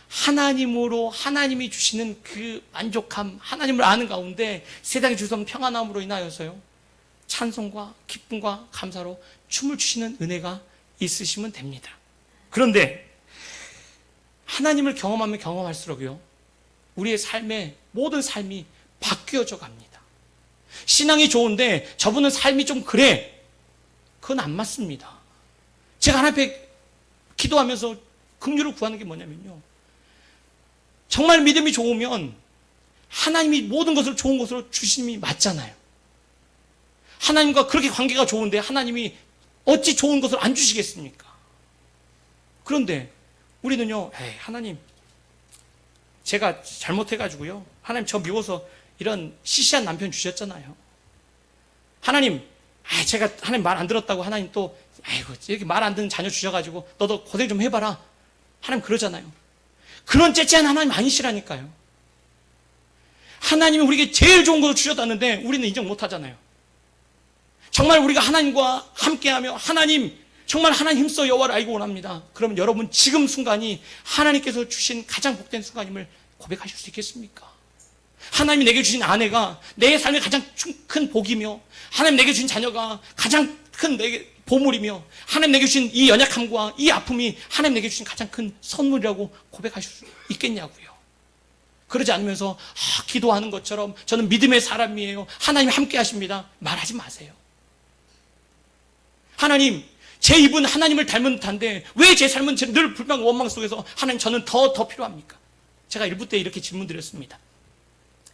하나님으로, 하나님이 주시는 그 만족함, 하나님을 아는 가운데 세상에 주선 평안함으로 인하여서요, 찬송과 기쁨과 감사로 춤을 추시는 은혜가 있으시면 됩니다. 그런데 하나님을 경험하면 경험할수록요, 우리의 삶의 모든 삶이 바뀌어져 갑니다. 신앙이 좋은데 저분은 삶이 좀 그래. 그건 안 맞습니다. 제가 하나님 앞에 기도하면서 긍휼을 구하는 게 뭐냐면요, 정말 믿음이 좋으면 하나님이 모든 것을 좋은 것으로 주심이 맞잖아요. 하나님과 그렇게 관계가 좋은데 하나님이 어찌 좋은 것을 안 주시겠습니까? 그런데 우리는요, 하나님, 제가 잘못해가지고요, 하나님 저 미워서 이런 시시한 남편 주셨잖아요. 하나님, 제가 하나님 말 안 들었다고 하나님 또 이렇게 말 안 듣는 자녀 주셔가지고 너도 고생 좀 해봐라. 하나님 그러잖아요. 그런 째째한 하나님 아니시라니까요. 하나님이 우리에게 제일 좋은 것을 주셨다는데 우리는 인정 못 하잖아요. 정말 우리가 하나님과 함께하며 하나님, 정말 하나님 힘써 여호와를 알고 원합니다. 그러면 여러분 지금 순간이 하나님께서 주신 가장 복된 순간임을 고백하실 수 있겠습니까? 하나님이 내게 주신 아내가 내 삶의 가장 큰 복이며, 하나님 내게 주신 자녀가 가장 큰 내게 보물이며, 하나님 내게 주신 이 연약함과 이 아픔이 하나님 내게 주신 가장 큰 선물이라고 고백하실 수 있겠냐고요. 그러지 않으면서 기도하는 것처럼 저는 믿음의 사람이에요, 하나님 함께 하십니다, 말하지 마세요. 하나님, 제 입은 하나님을 닮은 듯한데 왜 제 삶은 늘 불평 원망 속에서 하나님 저는 더 필요합니까? 제가 일부 때 이렇게 질문 드렸습니다.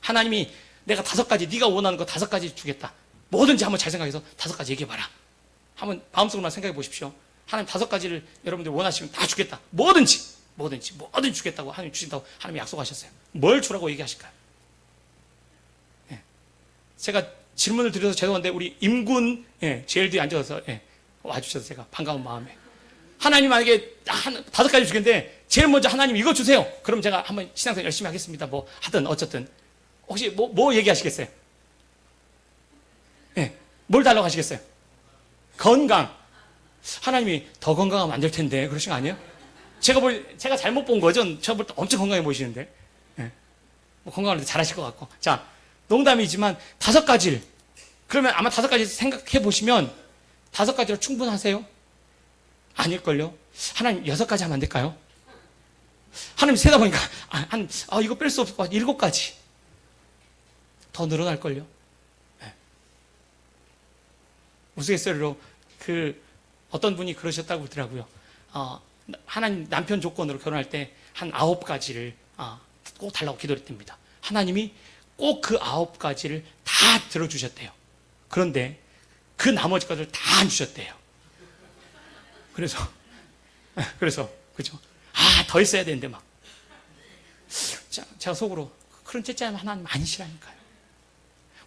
하나님이 내가 5가지, 네가 원하는 거 5가지 주겠다. 뭐든지 한번 잘 생각해서 5가지 얘기해봐라. 한번 마음속으로만 생각해 보십시오. 하나님 5가지를 여러분들 원하시면 다 주겠다. 뭐든지 주겠다고 하나님 주신다고 하나님이 약속하셨어요. 뭘 주라고 얘기하실까요? 제가 질문을 드려서 죄송한데 우리 임군 제일 뒤에 앉아서 와주셔서 제가 반가운 마음에, 하나님 만약에 5가지 주겠는데 제일 먼저 하나님 이거 주세요. 그럼 제가 한번 신앙생활 열심히 하겠습니다. 뭐 하든 어쨌든 혹시 뭐 얘기하시겠어요? 뭘 달라고 하시겠어요? 건강. 하나님이 더 건강하면 안 될 텐데 그러신 거 아니에요? 제가 잘못 본 거죠? 제가 볼 때 엄청 건강해 보이시는데. 뭐 건강을 잘하실 것 같고. 자, 농담이지만 5가지를, 그러면 아마 5가지 생각해 보시면 5가지로 충분하세요? 아닐걸요? 하나님 6가지 하면 안 될까요? 하나님 세다 보니까 이거 뺄 수 없을 것 같아. 7가지 더 늘어날걸요? 우스갯소리로 어떤 분이 그러셨다고 그러더라고요. 하나님 남편 조건으로 결혼할 때 한 9가지를 꼭 달라고 기도했답니다. 하나님이 꼭 그 9가지를 다 들어주셨대요. 그런데 그 나머지 것을 다 안 주셨대요. 그래서 그죠? 더 있어야 되는데 막. 제가 속으로 그런 째짜한 하나님 아니시라니까요.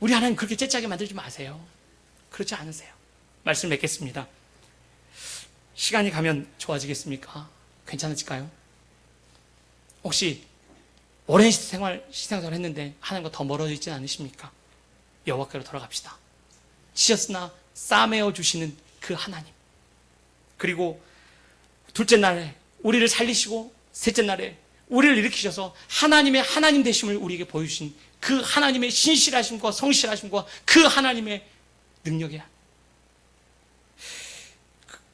우리 하나님 그렇게 째짜게 만들지 마세요. 그렇지 않으세요. 말씀 맺겠습니다. 시간이 가면 좋아지겠습니까? 괜찮으실까요? 혹시 오랜 신앙생활 했는데 하나님과 더 멀어져 있지는 않으십니까? 여호와께로 돌아갑시다. 지셨으나 싸매어 주시는 그 하나님, 그리고 둘째 날에 우리를 살리시고 셋째 날에 우리를 일으키셔서 하나님의 하나님 되심을 우리에게 보여주신 그 하나님의 신실하심과 성실하심과 그 하나님의 능력에,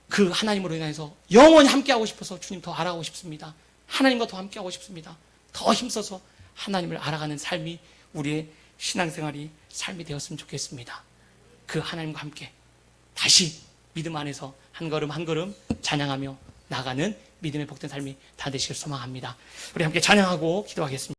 그 하나님으로 인해서 영원히 함께하고 싶어서 주님 더 알아가고 싶습니다. 하나님과 더 함께하고 싶습니다. 더 힘써서 하나님을 알아가는 삶이 우리의 신앙생활이 삶이 되었으면 좋겠습니다. 그 하나님과 함께 다시 믿음 안에서 한 걸음 한 걸음 찬양하며 나가는 믿음의 복된 삶이 다 되시길 소망합니다. 우리 함께 찬양하고 기도하겠습니다.